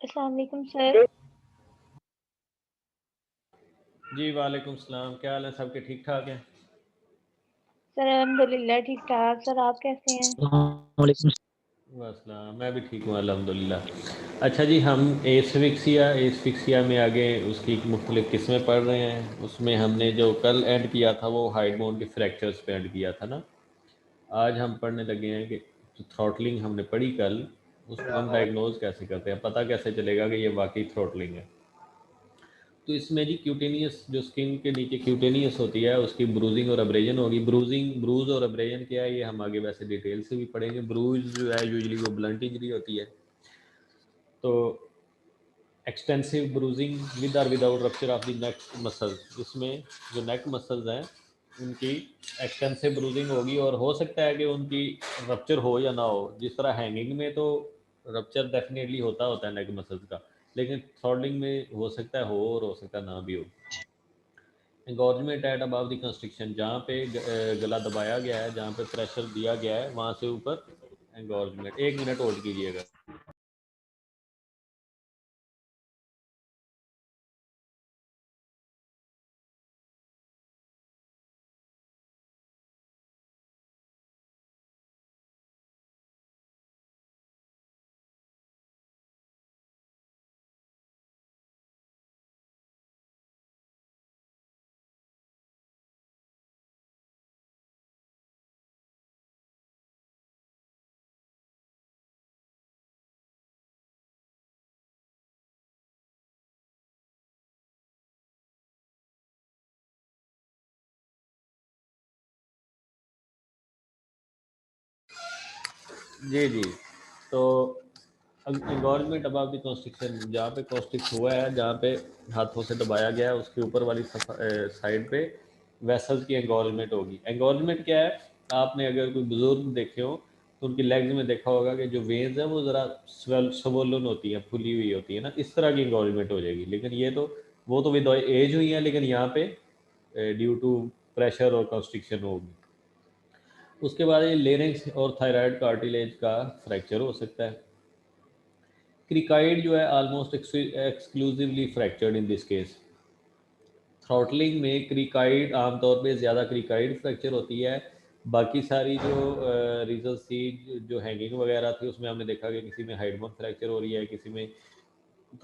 अस्सलाम वालेकुम सर। जी वालेकुम सलाम। क्या हाल है? सबके ठीक ठाक हैं? सर अल्हम्दुलिल्लाह ठीक-ठाक। सर आप कैसे हैं? वालेकुम। वालेकुम, मैं भी ठीक हूँ अल्हम्दुलिल्लाह। अच्छा जी, हम एसफिक्सिया में आगे उसकी मुख्तलिफ़ किस्में पढ़ रहे हैं। उसमें हमने जो कल एंड किया था वो हाइड बोन के फ्रैक्चर्स पे एंड किया था ना। आज हम पढ़ने लगे हैं कि जो थ्रॉटलिंग हमने पढ़ी कल, उसको हम डायग्नोज कैसे करते हैं, पता कैसे चलेगा कि ये वाकई थ्रॉटलिंग है। तो इसमें जी क्यूटेनियस, जो स्किन के नीचे क्यूटेनियस होती है, उसकी ब्रूजिंग और अब्रेजन होगी। ब्रूज और अब्रेजन क्या है ये हम आगे वैसे डिटेल से भी पढ़ेंगे। ब्रूज जो है यूजुअली वो ब्लंट इंजरी होती है। तो एक्सटेंसिव ब्रूजिंग विद और without rupture of the neck muscles, जिसमें जो नेक मसल्स हैं उनकी एक्सटेंसिव ब्रूजिंग होगी और हो सकता है कि उनकी रप्चर हो या ना हो। जिस तरह हैंगिंग में तो रप्चर डेफिनेटली होता है नेक मसल्स का, लेकिन थ्रॉटलिंग में हो सकता है हो और हो सकता है ना भी हो। एंगोर्जमेंट एट अबव द कंस्ट्रिक्शन, जहाँ पे गला दबाया गया है, जहाँ पे प्रेशर दिया गया है वहाँ से ऊपर एंगोर्जमेंट। 1 मिनट होल्ड कीजिएगा। जी जी। तो एंगोर्जमेंट अबव द कॉन्स्ट्रिक्शन, जहाँ पे कॉन्स्ट्रिक्ट हुआ है, जहाँ पे हाथों से दबाया गया है, उसके ऊपर वाली साइड पे वेसल्स की एंगोर्जमेंट होगी। एंगोर्जमेंट क्या है? आपने अगर कोई बुजुर्ग देखे हो तो उनकी लेग्स में देखा होगा कि जो वेन्स है वो ज़रा स्वोलन होती है, फुली हुई होती है ना, इस तरह की एंगोर्जमेंट हो जाएगी। लेकिन ये तो वो तो विद एज हुई है, लेकिन यहाँ पे ड्यू टू प्रेशर और कॉन्स्ट्रिक्शन होगी। उसके बाद ये लेरिंक्स और थायराइड कार्टिलेज का फ्रैक्चर हो सकता है। क्रिकाइड जो है almost exclusively fractured in this case. Throttling में क्रिकाइड आमतौर पे ज़्यादा क्रिकाइड फ्रैक्चर होती है। बाकी सारी जो रीजन थी, जो हैंगिंग वगैरह थी, उसमें हमने देखा कि किसी में हाइड बोन फ्रैक्चर हो रही है, किसी में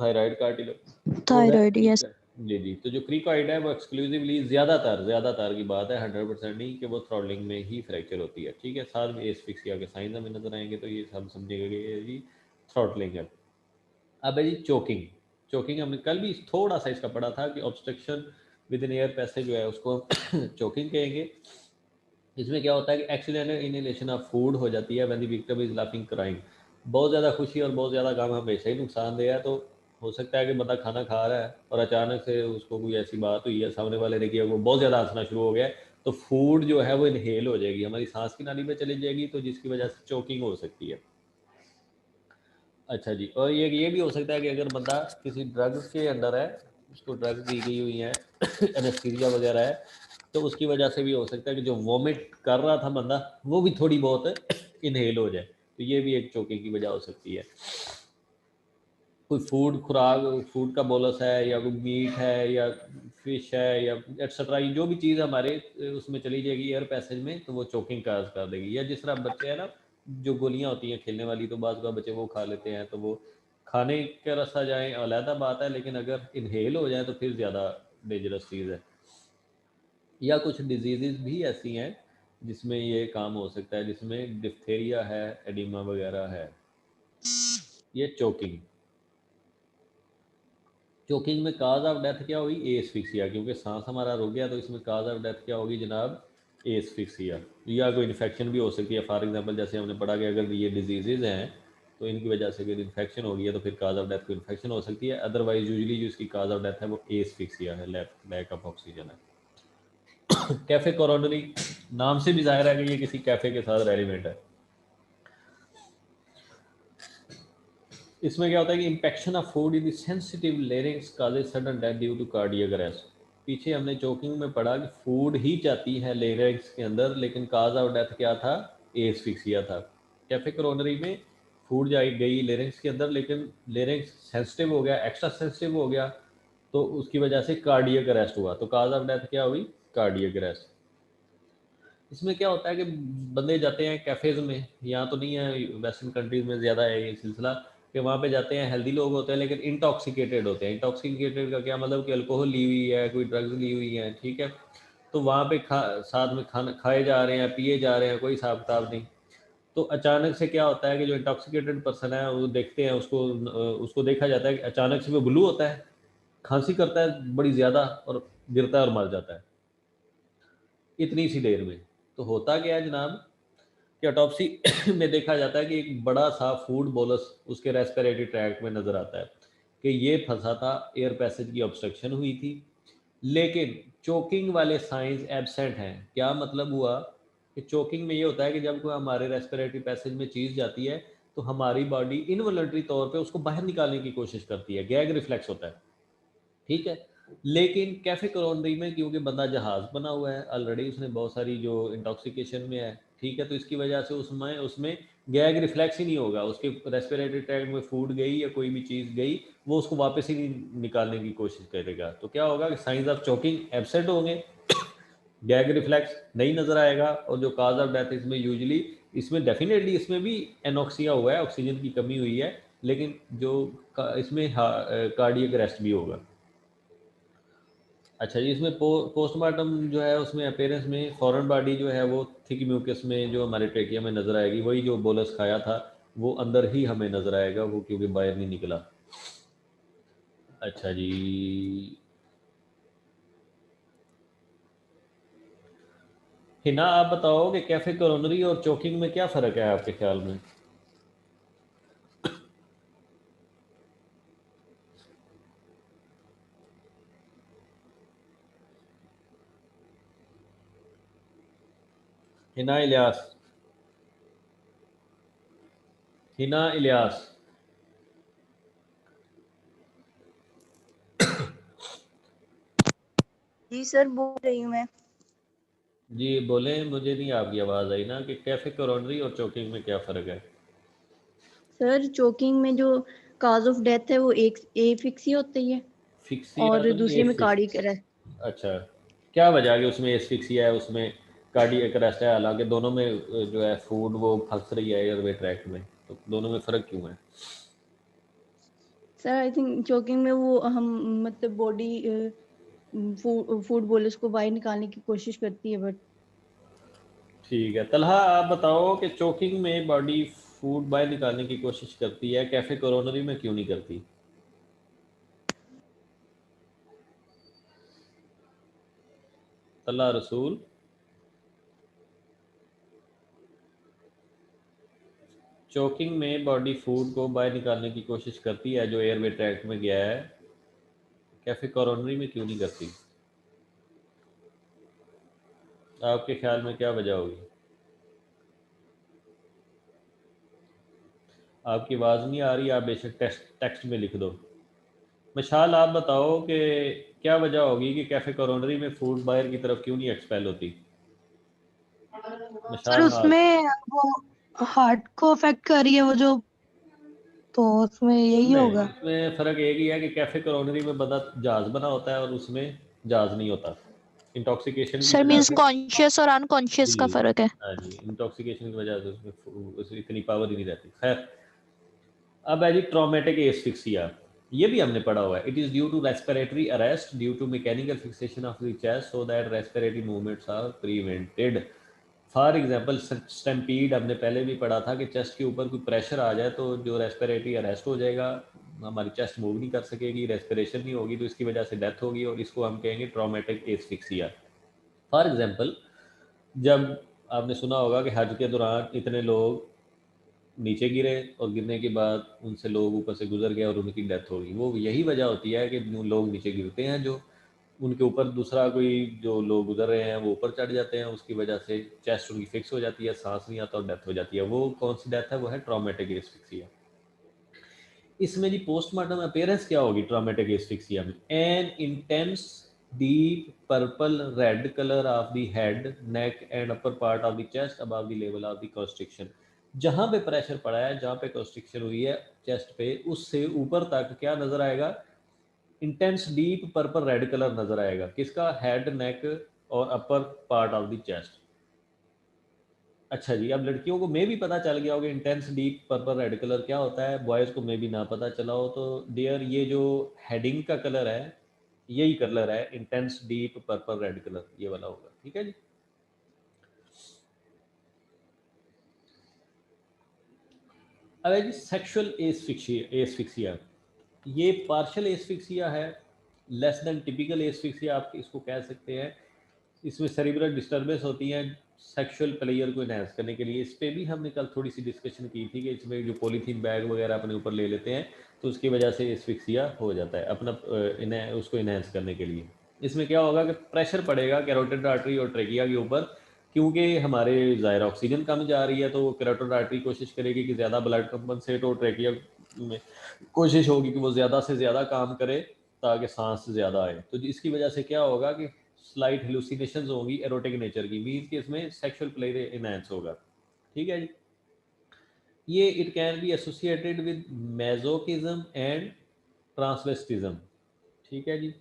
थायराइड कार्टिलेज हो रहा थायराइड, यस। है। जी जी। तो जो क्रिकाइड है वो एक्सक्लूसिवली ज़्यादातर की बात है, 100% नहीं कि वो थ्रॉटलिंग में ही फ्रैक्चर होती है। ठीक है, साथ में एस्फिक्सिया के साइन हमें नजर आएंगे, तो ये सब समझिएगा कि ये जी थ्रॉटलिंग है। अब है जी चोकिंग। चोकिंग हमने कल भी थोड़ा सा इसका पढ़ा था कि obstruction with in air passage जो है उसको हम चोकिंग कहेंगे। इसमें क्या होता है कि एक्सीडेंटल इनहेलेशन ऑफ फूड हो जाती है when the victim is laughing crying. बहुत ज़्यादा खुशी और बहुत ज़्यादा गम हमेशा ही नुकसानदेह है। तो हो सकता है कि बंदा खाना खा रहा है और अचानक से उसको कोई ऐसी बात हुई है, सामने वाले ने किया, वो बहुत ज़्यादा हंसना शुरू हो गया है, तो फूड जो है वो इनहेल हो जाएगी, हमारी सांस की नाली में चली जाएगी, तो जिसकी वजह से चोकिंग हो सकती है। अच्छा जी। और ये भी हो सकता है कि अगर बंदा किसी ड्रग्स के अंडर है, उसको ड्रग्स दी गई हुई है, एनेस्थीसिया वगैरह है, तो उसकी वजह से भी हो सकता है कि जो वॉमिट कर रहा था बंदा वो भी थोड़ी बहुत इनहेल हो जाए, तो ये भी एक चोकिंग की वजह हो सकती है। कोई फूड का बोलस है, या कोई मीट है, या फिश है, या एक्सेट्रा, जो भी चीज़ हमारे उसमें चली जाएगी एयर पैसेज में, तो वो चोकिंग काज कर देगी। या जिस तरह बच्चे हैं ना, जो गोलियां होती हैं खेलने वाली, तो बाज़ का बच्चे वो खा लेते हैं, तो वो खाने का रास्ता जाए अलहदा बात है, लेकिन अगर इनहेल हो जाए तो फिर ज़्यादा डेंजरस चीज़ है। या कुछ डिजीज़ भी ऐसी हैं जिसमें ये काम हो सकता है, जिसमें डिफ्थेरिया है, एडिमा वगैरह है। ये चोकिंग में काज ऑफ डेथ क्या होगी? एस्फिक्सिया, क्योंकि सांस हमारा रुक गया, तो इसमें काज ऑफ डेथ क्या होगी जनाब? एस्फिक्सिया। या कोई इन्फेक्शन भी हो सकती है। फॉर एग्जांपल जैसे हमने पढ़ा कि अगर ये डिजीज़ हैं तो इनकी वजह से अगर इन्फेक्शन हो गई है तो फिर काज ऑफ डेथ को इन्फेक्शन हो सकती है। अदरवाइज यूजली जो इसकी काज ऑफ डेथ है वो एस्फिक्सिया है, लैक ऑफ ऑक्सीजन है। कैफे कोरोनरी, नाम से भी जाहिर है कि ये किसी कैफे के साथ रेलिवेंट है। इसमें क्या होता है कि infection of food in sensitive larynx causes sudden death due to cardiac arrest. पीछे हमने चोकिंग में पढ़ा कि फूड ही जाती है लेरिंग्स के अंदर, लेकिन काज ऑफ डेथ क्या था? एस्फिक्सिया था। कैफे कोरोनरी में फूड जाई गई लेरिंग्स के अंदर, लेकिन लेरिंग्स सेंसिटिव हो गया, एक्स्ट्रा सेंसिटिव हो गया, तो उसकी वजह से कार्डियक अरेस्ट हुआ। तो काज ऑफ डेथ क्या हुई? Cardiac arrest. इसमें क्या होता है कि बंदे जाते हैं कैफ़ेज़ में, यहाँ तो नहीं है, वेस्टर्न कंट्रीज़ में ज़्यादा है ये सिलसिला, कि वहाँ पे जाते हैं, हेल्दी लोग होते हैं लेकिन इंटॉक्सिकेटेड होते हैं। इंटॉक्सिकेटेड का क्या मतलब कि अल्कोहल ली हुई है, कोई ड्रग्स ली हुई है, ठीक है। तो वहाँ पे साथ में खाना खाए जा रहे हैं, पिए जा रहे हैं, कोई हिसाब किताब नहीं। तो अचानक से क्या होता है कि जो इंटॉक्सिकेटेड पर्सन है वो देखते हैं उसको, उसको देखा जाता है कि अचानक से वो ब्लू होता है, खांसी करता है बड़ी ज़्यादा, और गिरता है और मर जाता है इतनी सी देर में। तो होता क्या है जनाब कि ऑटोप्सी में देखा जाता है कि एक बड़ा सा फूड बोलस उसके रेस्पिरेटरी ट्रैक्ट में नज़र आता है कि ये फंसा था, एयर पैसेज की ऑब्स्ट्रक्शन हुई थी, लेकिन चोकिंग वाले साइंस एब्सेंट हैं। क्या मतलब हुआ कि चोकिंग में ये होता है कि जब कोई हमारे रेस्पिरेटरी पैसेज में चीज़ जाती है तो हमारी बॉडी इनवॉलंटरी तौर पे उसको बाहर निकालने की कोशिश करती है, गैग रिफ्लेक्स होता है, ठीक है। लेकिन कैफे कॉलोनी में क्योंकि बंदा जहाज बना हुआ है ऑलरेडी, उसने बहुत सारी जो इंटॉक्सिकेशन में है, ठीक है, तो इसकी वजह से उसमें उसमें गैग रिफ्लेक्स ही नहीं होगा, उसके रेस्पिरेटरी ट्रैक्ट में फूड गई या कोई भी चीज़ गई, वो उसको वापस ही नहीं निकालने की कोशिश करेगा। तो क्या होगा कि साइंस ऑफ चोकिंग एब्सेंट होंगे, गैग रिफ्लेक्स नहीं नज़र आएगा, और जो काज ऑफ डेथ इसमें यूजली, इसमें डेफिनेटली इसमें भी एनोक्सिया हुआ है, ऑक्सीजन की कमी हुई है, लेकिन जो इसमें कार्डियक अरेस्ट भी होगा। अच्छा जी, इसमें पोस्टमार्टम जो है उसमें अपेयरेंस में फॉरेन बॉडी जो है वो थिक म्यूकस में जो हमारे ट्रेकिया में नज़र आएगी, वही जो बोलस खाया था वो अंदर ही हमें नज़र आएगा, वो क्योंकि बाहर नहीं निकला। अच्छा जी, हिना आप बताओ कि कैफे कोरोनरी और चोकिंग में क्या फ़र्क है आपके ख्याल में? हिना इलियास, हिना इलियास। जी सर, बोल रही हूँ मैं। जी बोलें, मुझे नहीं आपकी आवाज़ आई ना, कि कैफे कोरोनरी और चोकिंग में क्या फ़र्क है? सर चोकिंग में जो काज ऑफ डेथ है वो एक फिक्स ही होती है, फिक्सिया और तो नहीं, दूसरे में एस्फिक्स। Cardiac arrest. अच्छा, क्या वजह है कि उसमें एस्फिक्सिया है, उसमें कार्डियक अरेस्ट है, हालांकि दोनों में जो है फूड वो फंस रही है एयरवे ट्रैक्ट में, तो दोनों में फ़र्क क्यों है? सर आई थिंक चोकिंग में वो हम मतलब बॉडी फूड बोलस को बाहर निकालने की कोशिश करती है, बट ठीक है, तलहा आप बताओ कि चोकिंग में बॉडी फूड बाहर निकालने की कोशिश करती है, कैफे कोरोनरी में क्यों नहीं करती? तल्हा रसूल। चोकिंग में बॉडी फूड को बाहर निकालने की कोशिश करती है जो एयरवे ट्रैक्ट में गया है, कैफे कोरोनरी में क्यों नहीं करती? आपके ख्याल में क्या वजह होगी? आपकी आवाज़ नहीं आ रही, आप बेशक टेक्स्ट में लिख दो। मशाल आप बताओ कि क्या वजह होगी कि कैफे कोरोनरी में फूड बाहर की तरफ क्यों नहीं एक्सपेल होती? सर मशाल नाज। उसमें वो हार्ट को अफेक्ट कर रही है वो जो, तो उसमें यही नहीं, होगा। इसमें फ़र्क एक ही है कि कैफे कोरोनरी में बंदा जहाज बना होता है और उसमें जहाज नहीं होता, इंटॉक्सिकेशन की सर वजह मीन्स से। कॉन्शियस और अनकॉन्शियस जी, का फर्क है। हाँ जी, इंटॉक्सिकेशन की वजह से उसमें इतनी पावर ही नहीं रहती। खैर, अब है जी ट्रॉमेटिक एस्फिक्सिया, ये भी हमने पढ़ा हुआ है। It is due to respiratory arrest due to mechanical fixation of the chest so that respiratory movements are prevented. For example stampede हमने पहले भी पढ़ा था कि चेस्ट के ऊपर कोई प्रेशर आ जाए तो जो रेस्पिरेटरी अरेस्ट हो जाएगा, हमारी चेस्ट मूव नहीं कर सकेगी, रेस्पिरेशन नहीं होगी, तो इसकी वजह से डेथ होगी, और इसको हम कहेंगे ट्रॉमेटिक एस्फिक्सिया। फॉर एग्जांपल, जब आपने सुना होगा कि हज के दौरान इतने लोग नीचे गिरे और गिरने के बाद उनसे लोग ऊपर से गुजर गए और उनकी डेथ होगी, वो यही वजह होती है कि जो लोग नीचे गिरते हैं, जो उनके ऊपर दूसरा कोई जो लोग गुजर रहे हैं वो ऊपर चढ़ जाते हैं, उसकी वजह से चेस्ट उनकी फिक्स हो जाती है, सांस नहीं आता और डेथ हो जाती है। वो कौन सी डेथ है? वो है ट्रॉमेटिक एस्फिक्सिया। इसमें जी पोस्टमार्टम अपीयरेंस क्या होगी ट्रॉमेटिक एस्फिक्सिया में? N intense deep purple red colour of the head, neck and upper part of the chest above the level of the constriction. जहाँ पे प्रेशर पड़ा है, जहाँ पे कंस्ट्रिक्शन हुई है चेस्ट पे, उससे ऊपर तक क्या नज़र आएगा? Intense deep purple red colour नज़र आएगा। किसका? हेड, नेक और upper part of the chest. अच्छा जी, अब लड़कियों को मे भी पता चल गया होगा intense deep purple red colour क्या होता है, बॉयज़ को मे भी ना पता चला हो। तो डियर, ये जो हेडिंग का कलर है यही कलर है, intense deep purple red colour, ये वाला होगा। ठीक है जी। अब है जी सेक्सुअल एस्फिक्सिया। ये पार्शियल एस्फिक्सिया है, लेस देन टिपिकल एस्फिक्सिया आप इसको कह सकते हैं। इसमें सेरिब्रल डिस्टर्बेंस होती है सेक्सुअल प्लेयर को इनहेंस करने के लिए। इस पर भी हमने कल थोड़ी सी डिस्कशन की थी कि इसमें जो पॉलीथीन बैग वगैरह अपने ऊपर ले लेते हैं तो उसकी वजह से एस्फिक्सिया हो जाता है अपना उसको इनहेंस करने के लिए। इसमें क्या होगा कि प्रेशर पड़ेगा कैरोटिड आर्टरी और ट्रेकिया के ऊपर, क्योंकि हमारे ज़ाहिर ऑक्सीजन कम जा रही है तो कैरोटिड आर्टरी कोशिश करेगी कि ज़्यादा ब्लड कंपनसेट हो, ट्रेकिया में कोशिश होगी कि वो ज़्यादा से ज़्यादा काम करे ताकि सांस ज़्यादा आए। तो इसकी वजह से क्या होगा कि स्लाइट हेलुसिनेशंस होंगी एरोटिक नेचर की, मीन्स कि इसमें सेक्सुअल प्ले इनहेंस होगा। ठीक है जी। ये it can be associated with masochism and transvestism. ठीक है जी।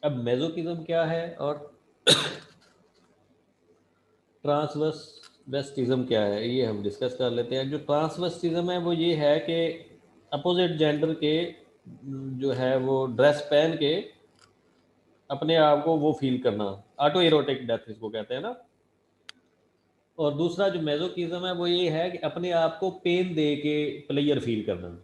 अब मैजोकिज्म क्या है और ट्रांसवेस्टिज्म क्या है, ये हम डिस्कस कर लेते हैं। जो ट्रांसवेस्टिज्म है वो ये है कि अपोजिट जेंडर के जो है वो ड्रेस पहन के अपने आप को वो फील करना, ऑटो एरोटिक डेथ इसको कहते हैं ना। और दूसरा जो मेजोकिज्म है वो ये है कि अपने आप को पेन दे के प्लेयर फील करना।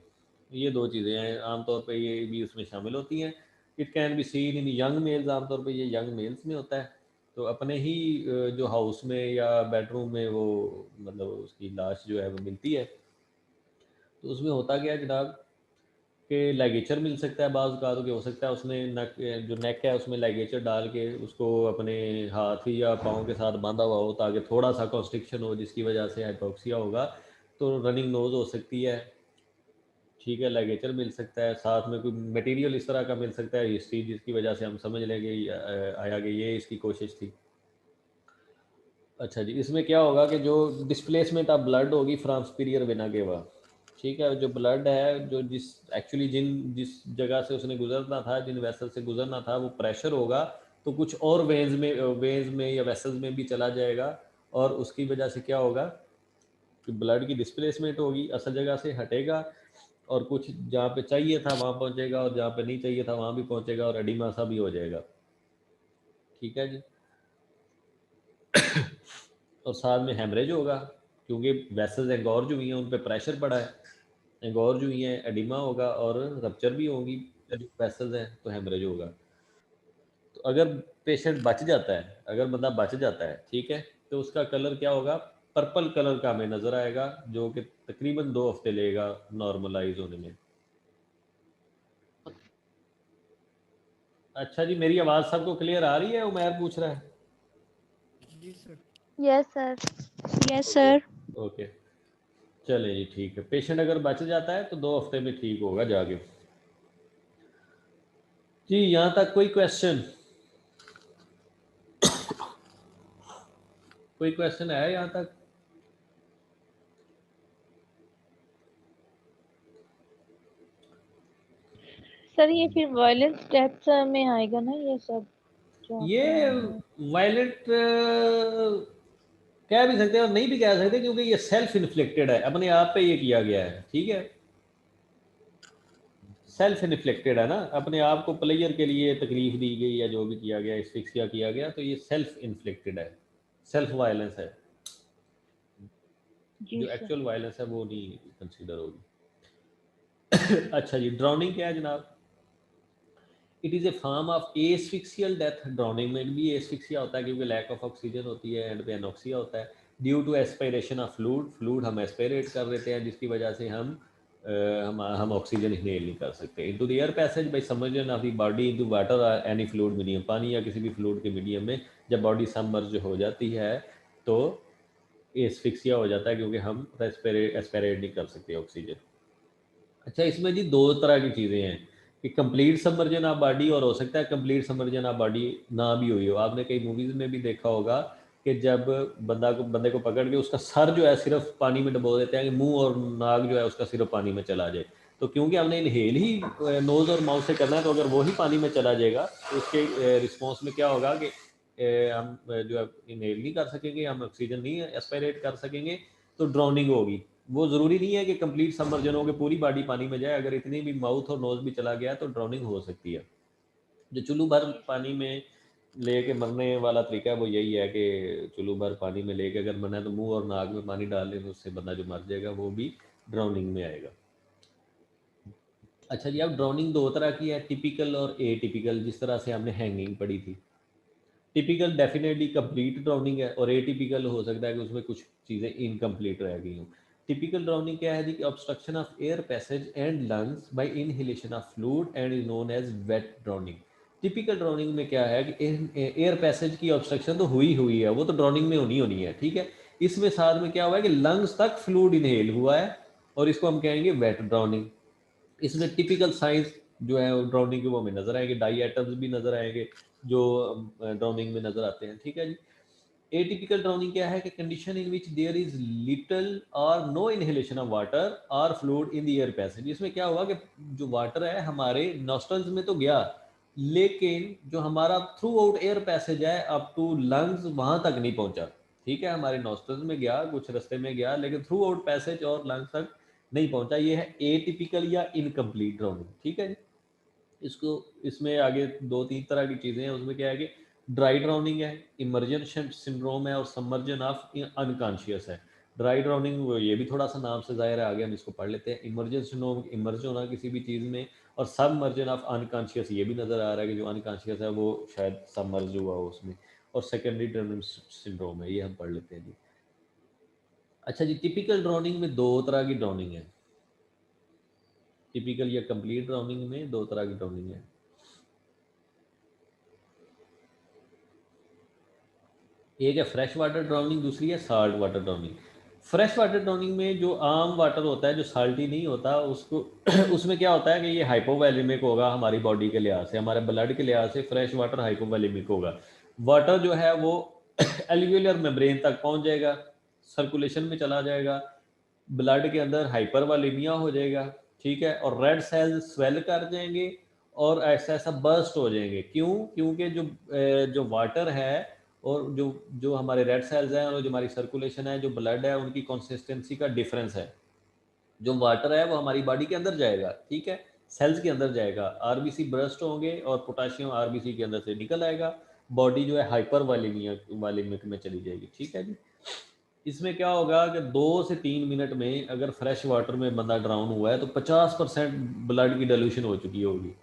ये दो चीज़ें हैं, आमतौर पे ये भी उसमें शामिल होती हैं। It can be seen in young mails, आमतौर पे ये यंग मेल्स में होता है। तो अपने ही जो हाउस में या बेडरूम में वो मतलब उसकी लाश जो है वो मिलती है, तो उसमें होता क्या है जनाब कि लाइगेचर मिल सकता है, बाज़ का तो हो सकता है उसने नक जो नेक है उसमें लाइगेचर डाल के उसको अपने हाथ ही या पाँव के साथ बांधा हुआ हो ताकि थोड़ा सा कॉन्स्ट्रिक्शन हो जिसकी वजह से हाइपोक्सिया होगा। तो रनिंग नोज हो सकती है, ठीक है, लाइगेचर मिल सकता है, साथ में कोई मटेरियल इस तरह का मिल सकता है हिस्ट्री जिसकी वजह से हम समझ लेंगे आया कि ये इसकी कोशिश थी। अच्छा जी, इसमें क्या होगा कि जो डिस्प्लेसमेंट ऑफ ब्लड होगी फ्रॉम सुपीरियर वेना केवा। ठीक है, जो ब्लड है जो जिस जगह से उसने गुजरना था, जिन वेसल से गुजरना था, वो प्रेशर होगा तो कुछ और वेन्स में या वेसल्स में भी चला जाएगा और उसकी वजह से क्या होगा कि ब्लड की डिस्प्लेसमेंट होगी, असल जगह से हटेगा और कुछ जहाँ पे चाहिए था वहाँ पहुँचेगा और जहाँ पे नहीं चाहिए था वहाँ भी पहुँचेगा और एडिमा सा भी हो जाएगा। ठीक है जी। और साथ में हेमरेज होगा क्योंकि वेसल्स एंगॉर्ज हुई हैं, उन पर प्रेशर पड़ा है, एंगॉर्ज हुई हैं, एडिमा होगा और रप्चर भी होंगी वेसल्स हैं तो हेमरेज होगा। तो अगर पेशेंट बच जाता है, अगर बंदा बच जाता है, ठीक है, तो उसका कलर क्या होगा? पर्पल कलर का हमें नज़र आएगा जो कि तकरीबन 2 हफ्ते लेगा नॉर्मलाइज होने में। अच्छा जी, मेरी आवाज़ सबको क्लियर आ रही है? उमैर पूछ रहा है। Yes sir. Yes sir. Okay, चले जी, ठीक है। पेशेंट अगर बच जाता है तो 2 हफ्ते में ठीक होगा जाके। जी, यहाँ तक कोई क्वेश्चन? कोई क्वेश्चन है यहाँ तक? सर ये फिर वायलेंस डेथ में आएगा ना ये सब जो ये आपने वायलेंट कह भी सकते हैं और नहीं भी कह सकते क्योंकि ये सेल्फ इन्फ्लिक्टेड है, अपने आप पे ये किया गया है। ठीक है, सेल्फ इन्फ्लिक्टेड है ना, अपने आप को प्लेयर के लिए तकलीफ दी गई या जो भी किया गया, एस्फिक्सिया किया गया, तो ये सेल्फ इन्फ्लिक्टेड है, सेल्फ वायलेंस है। जी जो सर। एक्चुअल वायलेंस है वो नहीं कंसीडर होगी। अच्छा जी, ड्राउनिंग क्या है जनाब? It is a form of asphyxial death. Drowning में भी एस्फिक्सिया होता है क्योंकि लैक ऑफ ऑक्सीजन होती है, एंड पे एनोक्सिया होता है due to aspiration of fluid हम एस्पिरेट कर देते हैं जिसकी वजह से हम ऑक्सीजन इनहेल नहीं कर सकते। Into the air passage by submersion of the body into water और एनी फ्लूइड मीडियम, पानी या किसी भी फ्लूइड के मीडियम में जब बॉडी सबमर्ज हो जाती है तो एस्फिक्सिया हो जाता है क्योंकि हम एस्पिरेट नहीं कर सकते ऑक्सीजन। अच्छा, इसमें जी 2 तरह की चीज़ें हैं कि कंप्लीट सबमर्जन ऑफ बॉडी और हो सकता है कंप्लीट सबमर्जन ऑफ बॉडी ना भी हुई हो। आपने कई मूवीज़ में भी देखा होगा कि जब बंदे को पकड़ के उसका सर जो है सिर्फ पानी में डुबो देते हैं कि मुंह और नाक जो है उसका सिर्फ पानी में चला जाए। तो क्योंकि हमने इनहेल ही नोज़ और माउथ से करना है, तो अगर वो ही पानी में चला जाएगा तो उसके रिस्पॉन्स में क्या होगा कि हम जो है इनहेल नहीं कर सकेंगे, हम ऑक्सीजन नहीं एस्पायरेट कर सकेंगे, तो ड्राउनिंग होगी। वो ज़रूरी नहीं है कि कंप्लीट सबमर्जन हो के पूरी बॉडी पानी में जाए, अगर इतनी भी माउथ और नोज़ भी चला गया तो ड्राउनिंग हो सकती है। जो चुल्लू भर पानी में लेके मरने वाला तरीका है वो यही है कि चुल्लू भर पानी में लेके अगर मरना है तो मुंह और नाक में पानी डाल लें, तो उससे बंदा जो मर जाएगा वो भी ड्राउनिंग में आएगा। अच्छा जी, अब ड्राउनिंग दो तरह की है, टिपिकल और ए टिपिकल, जिस तरह से हमने हैंगिंग पढ़ी थी। टिपिकल डेफिनेटली कंप्लीट ड्राउनिंग है, और ए टिपिकल हो सकता है कि उसमें कुछ चीज़ें इनकम्प्लीट रह गई हों। टिपिकल ड्राउनिंग क्या है जी? Obstruction of air passage and lungs by inhalation of fluid and is known as wet drowning. Typical drowning में क्या है कि एयर पैसेज की ऑब्स्ट्रक्शन तो हुई है, वो तो ड्राउनिंग में होनी है, ठीक है। इसमें साथ में क्या हुआ है कि लंग्स तक फ्लूइड इनहेल हुआ है, और इसको हम कहेंगे वेट ड्राउनिंग। इसमें टिपिकल साइंस जो है ड्राउनिंग के वो हमें नजर आएंगे, डाई एटम्स भी नजर आएंगे जो ड्राउनिंग में नजर आते हैं, ठीक है जी। एटिपिकल ड्राउनिंग क्या है कि condition in which there is little और नो इनहेलेशन ऑफ वाटर और fluid in the air passage. इसमें क्या हुआ कि जो वाटर है हमारे नॉस्ट्रल्स में तो गया, लेकिन जो हमारा थ्रू आउट एयर पैसेज है अप टू लंग्स वहां तक नहीं पहुंचा, ठीक है। हमारे नॉस्ट्रल्स में गया, कुछ रास्ते में गया, लेकिन थ्रू आउट पैसेज और लंग्स तक नहीं पहुंचा। ये है एटिपिकल या इनकम्प्लीट ड्राउनिंग, ठीक है जी। इसको इसमें आगे दो तीन तरह की चीज़ें हैं, उसमें क्या है कि ड्राई ड्राउनिंग है, इमर्जन सिंड्रोम है, और सबमर्जन ऑफ अनकॉन्शियस है। ड्राई ड्राउनिंग ये भी थोड़ा सा नाम से जाहिर है, आगे हम इसको पढ़ लेते हैं। इमर्जन सिंड्रोम, इमर्ज होना किसी भी चीज़ में, और सबमर्जन ऑफ अनकॉन्शियस ये भी नज़र आ रहा है कि जो अनकॉन्शियस है वो शायद सबमर्ज हुआ हो उसमें, और सेकेंडरी ड्राउनिंग सिंड्रोम है, ये हम पढ़ लेते हैं जी। अच्छा जी, टिपिकल ड्राउनिंग में दो तरह की ड्राउनिंग है। टिपिकल या कंप्लीट ड्राउनिंग में दो तरह की ड्राउनिंग है। एक है फ्रेश वाटर ड्राउनिंग, दूसरी है salt water drowning. Fresh water drowning में जो आम वाटर होता है जो साल्टी नहीं होता उसको उसमें क्या होता है कि ये हाइपोवैलेमिक होगा हमारी बॉडी के लिहाज से, हमारे ब्लड के लिहाज से फ्रेश वाटर हाइपोवैलेमिक होगा। वाटर जो है वो एल्वियोलर मेम्ब्रेन तक पहुंच जाएगा, सर्कुलेशन में चला जाएगा, ब्लड के अंदर हाइपरवालेमिया हो जाएगा, ठीक है, और रेड सेल्स स्वेल कर जाएंगे और ऐसा ऐसा बर्स्ट हो जाएंगे। क्यों? क्योंकि जो वाटर है और जो जो हमारे रेड सेल्स हैं और जो हमारी सर्कुलेशन है, जो ब्लड है, उनकी कंसिस्टेंसी का डिफरेंस है। जो वाटर है वो हमारी बॉडी के अंदर जाएगा, ठीक है, सेल्स के अंदर जाएगा, आरबीसी बर्स्ट होंगे और पोटाशियम आरबीसी के अंदर से निकल आएगा, बॉडी जो है हाइपर वालेमिक में चली जाएगी, ठीक है जी। इसमें क्या होगा कि 2 से 3 मिनट में अगर फ्रेश वाटर में बंदा ड्राउन हुआ है तो 50% ब्लड की डाइल्यूशन हो चुकी होगी।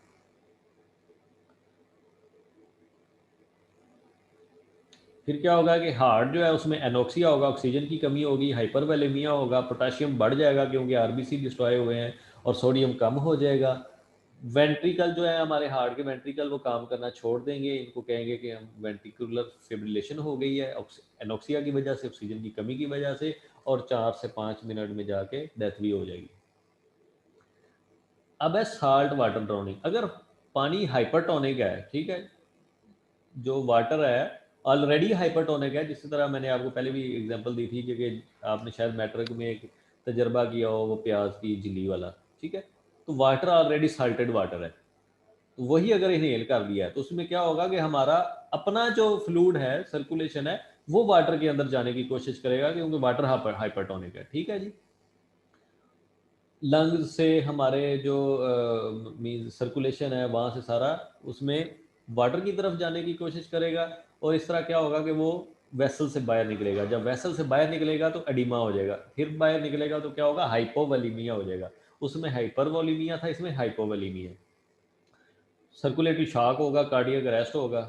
फिर क्या होगा कि हार्ट जो है उसमें एनोक्सिया होगा, ऑक्सीजन की कमी होगी, हाइपरवैलेमिया होगा, पोटाशियम बढ़ जाएगा क्योंकि आरबीसी डिस्ट्रॉय हुए हैं, और सोडियम कम हो जाएगा। वेंट्रिकल जो है हमारे हार्ट के वेंट्रिकल वो काम करना छोड़ देंगे, इनको कहेंगे कि हम वेंट्रिकुलर फिब्रिलेशन हो गई है एनोक्सिया की वजह से, ऑक्सीजन की कमी की वजह से, और 4 से 5 मिनट में जाके डेथ भी हो जाएगी। अब है साल्ट वाटर ड्राउनिंग। अगर पानी हाइपरटोनिक है, ठीक है, जो वाटर है ऑलरेडी हाइपरटोनिक है, जिस तरह मैंने आपको पहले भी एग्जांपल दी थी क्योंकि आपने शायद मैट्रिक में एक तजर्बा किया हो वो प्याज की झिल्ली वाला, ठीक है, तो वाटर ऑलरेडी साल्टेड वाटर है, तो वही अगर इनहेल कर दिया है तो उसमें क्या होगा कि हमारा अपना जो फ्लूइड है, सर्कुलेशन है, वो वाटर के अंदर जाने की कोशिश करेगा क्योंकि वाटर हाइपरटोनिक है, ठीक है जी। लंग्स से हमारे जो मीन सर्कुलेशन है वहाँ से सारा उसमें वाटर की तरफ जाने की कोशिश करेगा, और इस तरह क्या होगा कि वो वेसल से बाहर निकलेगा। जब वेसल से बाहर निकलेगा तो एडिमा हो जाएगा, फिर बाहर निकलेगा तो क्या होगा, हाइपोवोलीमिया हो जाएगा। उसमें हाइपरवोलीमिया था, इसमें हाइपोवोलीमिया। सर्कुलेटरी शॉक होगा, कार्डियक अरेस्ट होगा।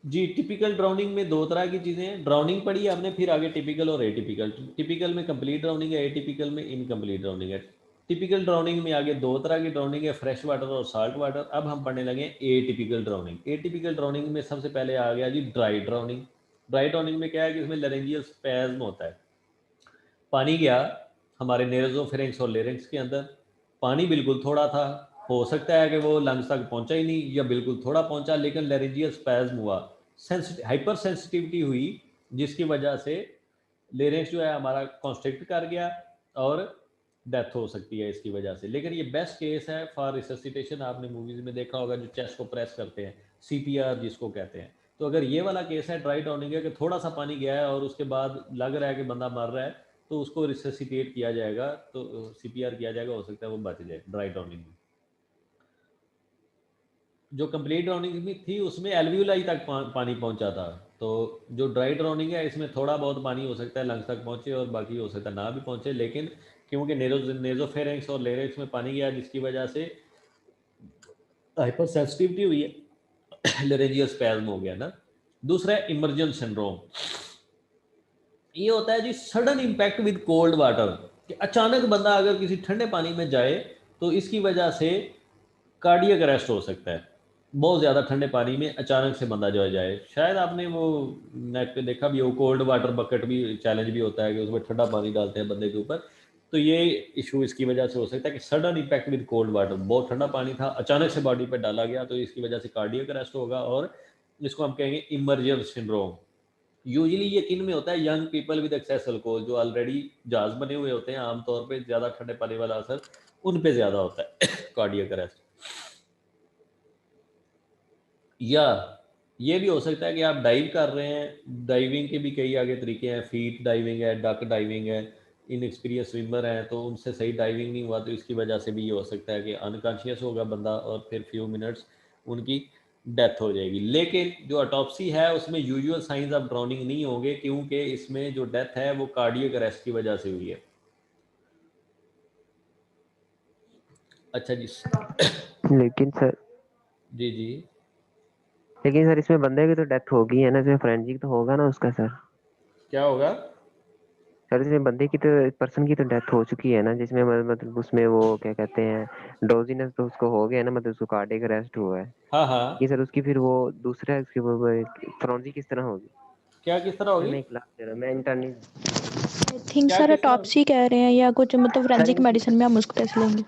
जी, टिपिकल ड्राउनिंग में दो तरह की चीज़ें हैं। ड्राउनिंग पढ़ी हमने, फिर आगे टिपिकल और एटिपिकल। टिपिकल में कंप्लीट ड्राउनिंग है, एटिपिकल में इनकम्प्लीट ड्राउनिंग है। टिपिकल ड्राउनिंग में आगे दो तरह की ड्राउनिंग है, फ्रेश वाटर और साल्ट वाटर। अब हम पढ़ने लगे एटिपिकल ड्राउनिंग। एटिपिकल ड्राउनिंग में सबसे पहले आ गया जी ड्राई ड्राउनिंग। ड्राई ड्राउनिंग में क्या है कि इसमें लैरिंजियल स्पैज्म होता है, पानी गया हमारे नेरोजोफेरिंक्स और लेरिंक्स के अंदर, पानी बिल्कुल थोड़ा था, हो सकता है कि वो लंग्स तक पहुंचा ही नहीं या बिल्कुल थोड़ा पहुंचा, लेकिन लेरिंजियल स्पैज्म हुआ, हाइपर सेंसिटिविटी हुई, जिसकी वजह से लेरिंक्स जो है हमारा कॉन्स्ट्रिक्ट कर गया और डेथ हो सकती है इसकी वजह से। लेकिन ये बेस्ट केस है फॉर रिससिटेशन। आपने मूवीज में देखा होगा जो चेस्ट को प्रेस करते हैं, सीपीआर जिसको कहते हैं। तो अगर ये वाला केस है ड्राई ड्राउनिंग है कि थोड़ा सा पानी गया है और उसके बाद लग रहा है कि बंदा मर रहा है, तो उसको रिससिटेट किया जाएगा, तो सीपीआर किया जाएगा, हो सकता है वो बच जाए ड्राई ड्राउनिंग में। जो कंप्लीट ड्राउनिंग में थी उसमें एल्वियोलाई तक पानी पहुंचा था। तो जो ड्राई ड्राउनिंग है इसमें थोड़ा बहुत पानी हो सकता है लंग्स तक पहुंचे और बाकी हो सकता है ना भी पहुंचे, लेकिन क्योंकि नेजोफेरेंक्स और लेरिंक्स में पानी गया जिसकी वजह से हाइपर सेंसिटिविटी हुई है, लेरेंजियल स्पैज्म हो गया ना। दूसरा है इमर्जेंस सिंड्रोम। ये होता है जी sudden impact with cold water, कि अचानक बंदा अगर किसी ठंडे पानी में जाए तो इसकी वजह से कार्डियक अरेस्ट हो सकता है। बहुत ज़्यादा ठंडे पानी में अचानक से बंदा जो जाए, शायद आपने वो नेट पे देखा भी हो, कोल्ड वाटर बकेट भी चैलेंज भी होता है कि उसमें ठंडा पानी डालते हैं बंदे के ऊपर। तो ये इशू इसकी वजह से हो सकता है कि sudden impact with cold water, बहुत ठंडा पानी था अचानक से बॉडी पे डाला गया, तो इसकी वजह से कार्डियक अरेस्ट होगा और इसको हम कहेंगे इमर्जेंस सिंड्रोम। यूजुअली ये किन में होता है? Young people with excess alcohol, जो ऑलरेडी जहाज बने हुए होते हैं, आमतौर पे ज़्यादा ठंडे पानी वाला असर उन पे ज़्यादा होता है कार्डियक अरेस्ट। या ये भी हो सकता है कि आप डाइव कर रहे हैं, डाइविंग के भी कई आगे तरीके हैं, फीट डाइविंग है, डक डाइविंग है, इनएक्सपीरियंस स्विमर हैं तो उनसे सही डाइविंग नहीं हुआ, तो इसकी वजह से भी ये हो सकता है कि अनकॉन्शियस होगा बंदा और फिर फ्यू मिनट्स उनकी डेथ हो जाएगी। लेकिन जो ऑटोप्सी है उसमें यूजुअल साइंस ऑफ ड्राउनिंग नहीं होंगे, क्योंकि इसमें जो डेथ है वो कार्डियक अरेस्ट की वजह से हुई है। अच्छा जी। लेकिन सर जी जी, लेकिन सर इसमें बंदे की तो डेथ होगी है ना, इसमें फोरेंसिक तो होगा ना उसका सर? क्या होगा? सर इसमें बंदे की तो, पर्सन की तो डेथ हो चुकी है ना, जिसमें मतलब उसमें वो क्या कहते हैं डोजीनेस तो उसको हो गया ना, मतलब उसको कार्डियक अरेस्ट हुआ है हाँ हाँ, कि सर उसकी फिर वो दूसरा उसकी फोरेंसिक किस तरह होगी? क्या किस तरह सर होगी? मैं क्लास दे रहा हूँ, मैं इंटर्न। आई थिंक क्या सर किस तरह? ऑटोप्सी कह रहे हैं या कुछ, मतलब फोरेंसिक मेडिसिन में हम उसको टेस्ट लेंगे।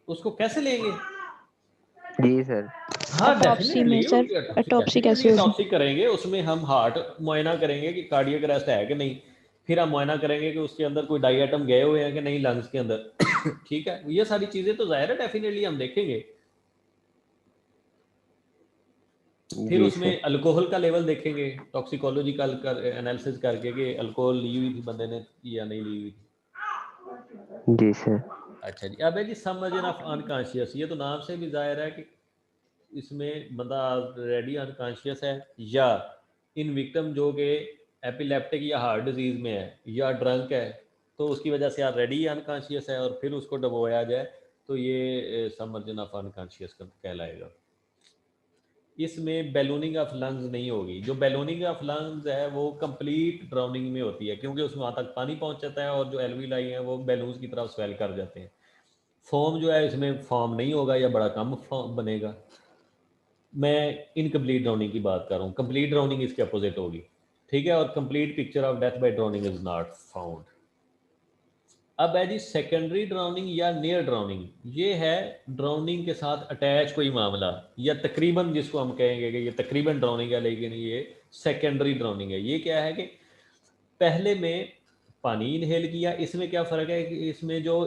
उसको कैसे लेंगे? जी सर। हाँ ऑटोप्सी में डेफिनेटली सर, उसकी ऑटोप्सी कैसे ऑटोप्सी कैसे करेंगे? होगी? ऑटोप्सी करेंगे, उसमें हम हार्ट मुआयना करेंगे कि कार्डियक अरेस्ट है कि नहीं, फिर हम मुआयना करेंगे कि उसके अंदर कोई डाई आइटम गए हुए हैं कि नहीं लंग्स के अंदर ठीक है, ये सारी चीजें तो जाहिर है डेफिनेटली हम देखेंगे। फिर जी उसमें सर। अल्कोहल का लेवल देखेंगे, टॉक्सिकोलॉजिकल एनालिसिस करके कि अल्कोहल ली हुई थी बंदे ने या नहीं ली हुई थी। जी सर। अच्छा जी, अब है जी समझना अनकॉन्शियस, ये तो नाम से भी जाहिर है कि इसमें बंदा ऑलरेडी अनकॉन्शियस है, या इन विक्टिम जो कि एपिलेप्टिक या हार्ट डिजीज में है या ड्रंक है, तो उसकी वजह से ऑलरेडी अनकॉन्शियस है और फिर उसको डबोया जाए तो ये समर्जन ऑफ अनकॉन्शियस कहलाएगा। इसमें बैलूनिंग ऑफ लंग्स नहीं होगी। जो बैलूनिंग ऑफ लंग्स है वो कंप्लीट ड्राउनिंग में होती है, क्योंकि उसमें वहाँ तक पानी पहुँच जाता है और जो एल्विलाई हैं वो बैलून्स की तरफ स्वेल कर जाते हैं। फॉर्म जो है इसमें फॉर्म नहीं होगा या बड़ा कम फॉर्म बनेगा। मैं इनकम्प्लीट ड्राउनिंग की बात कर रहा हूँ, कंप्लीट ड्राउनिंग इसके अपोजिट होगी, ठीक है। और complete picture of death by drowning is not found. अब है जी सेकेंडरी ड्राउनिंग या नियर ड्राउनिंग, ये है ड्राउनिंग के साथ अटैच कोई मामला, या तकरीबन जिसको हम कहेंगे कि ये तकरीबन ड्राउनिंग है लेकिन ये सेकेंडरी ड्राउनिंग है। ये क्या है कि पहले में पानी इनहेल किया, इसमें क्या फ़र्क है कि इसमें जो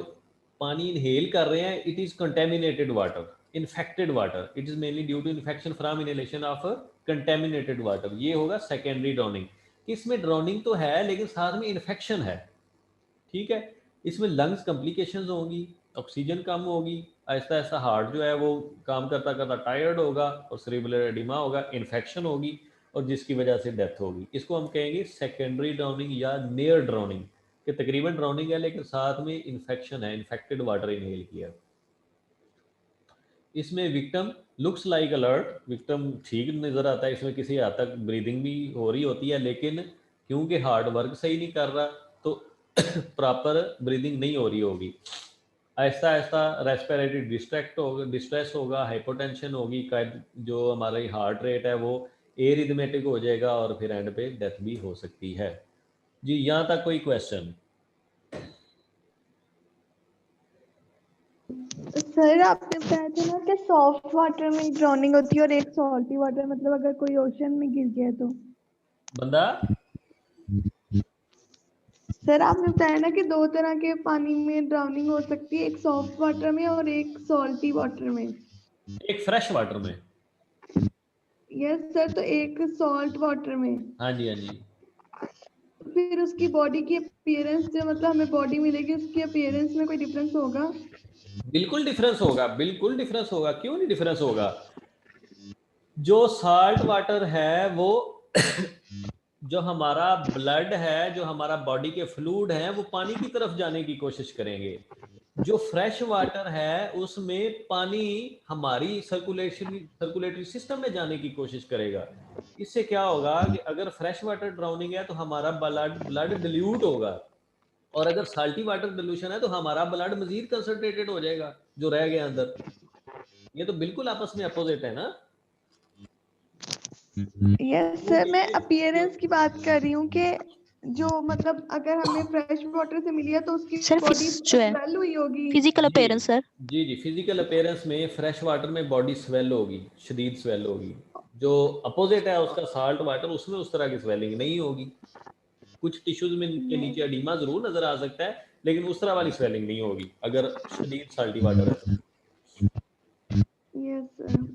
पानी इनहेल कर रहे हैं it is contaminated water, infected water, it is mainly due to infection from inhalation of contaminated water. ये होगा सेकेंडरी ड्राउनिंग। इसमें ड्राउनिंग तो है लेकिन साथ में इन्फेक्शन है, ठीक है। इसमें लंग्स कॉम्प्लिकेशंस होंगी, ऑक्सीजन कम होगी, आहिस्ता आहिस्ता हार्ट जो है वो काम करता करता टायर्ड होगा और सेरेब्रल एडिमा होगा, इन्फेक्शन होगी और जिसकी वजह से डेथ होगी। इसको हम कहेंगे सेकेंडरी ड्राउनिंग या नियर ड्राउनिंग, कि तकरीबन ड्राउनिंग है लेकिन साथ में इन्फेक्शन है, इन्फेक्टेड वाटर इनहेल किया। इसमें victim looks like alert, victim ठीक नज़र आता है, इसमें किसी हद तक ब्रीदिंग भी हो रही होती है, लेकिन क्योंकि हार्ट वर्क सही नहीं कर रहा तो प्रॉपर ब्रीदिंग नहीं हो रही होगी। आहिस्ता आहिस्ता रेस्पिरेटरी डिस्ट्रेस होगा, हाइपोटेंशन होगी, जो हमारी हार्ट रेट है वो एरिथमेटिक हो जाएगा और फिर एंड पे डेथ भी हो सकती है। जी यहाँ तक कोई क्वेश्चन? सर आपने बताया था ना कि सॉफ्ट वाटर में ड्राउनिंग होती है और एक सॉल्टी वाटर, मतलब अगर कोई ओशन में गिर गया तो। बंदा सर आपने बताया ना कि 2 तरह के पानी में ड्राउनिंग हो सकती है, एक सॉफ्ट वाटर में और एक सॉल्टी वाटर में। एक फ्रेश वाटर में। यस सर, तो एक सॉल्ट वाटर में। हाँ जी, हाँ जी। फिर उसकी बॉडी की अपीयरेंस, जो मतलब हमें बॉडी मिलेगी, उसकी अपीयरेंस में कोई डिफरेंस होगा? बिल्कुल डिफरेंस होगा, बिल्कुल डिफरेंस होगा, क्यों नहीं डिफरेंस होगा। जो साल्ट वाटर है वो जो हमारा ब्लड है, जो हमारा बॉडी के फ्लूइड है, वो पानी की तरफ जाने की कोशिश करेंगे। जो फ्रेश वाटर है उसमें पानी हमारी सर्कुलेटरी सिस्टम में जाने की कोशिश करेगा। इससे क्या होगा कि अगर फ्रेश वाटर ड्राउनिंग है तो हमारा ब्लड डिल्यूट होगा, और अगर साल्टी वाटर डिल्यूशन है तो हमारा ब्लड मजीद कंसंट्रेटेड हो जाएगा जो रह गया अंदर। ये तो बिल्कुल आपस में अपोजिट है ना। यस सर, मैं अपीयरेंस की बात कर रही हूँ कि जो मतलब अगर हमें फ्रेश वाटर से मिली है तो उसकी सर बॉडी जो है स्वेल हुई होगी। फिजिकल जी अपीयरेंस सर। जी जी, फिजिकल अपीयरेंस में फ्रेश वाटर में बॉडी स्वेल होगी, शदीद स्वेल होगी। जो अपोजिट है उसका साल्ट वाटर, उसमें उस तरह की स्वेलिंग नहीं होगी। कुछ टिश्यूज में के नीचे एडिमा जरूर नजर आ सकता है, लेकिन उस तरह वाली स्वेलिंग नहीं होगी अगर शदीद साल्टी वाटर है। Yes sir.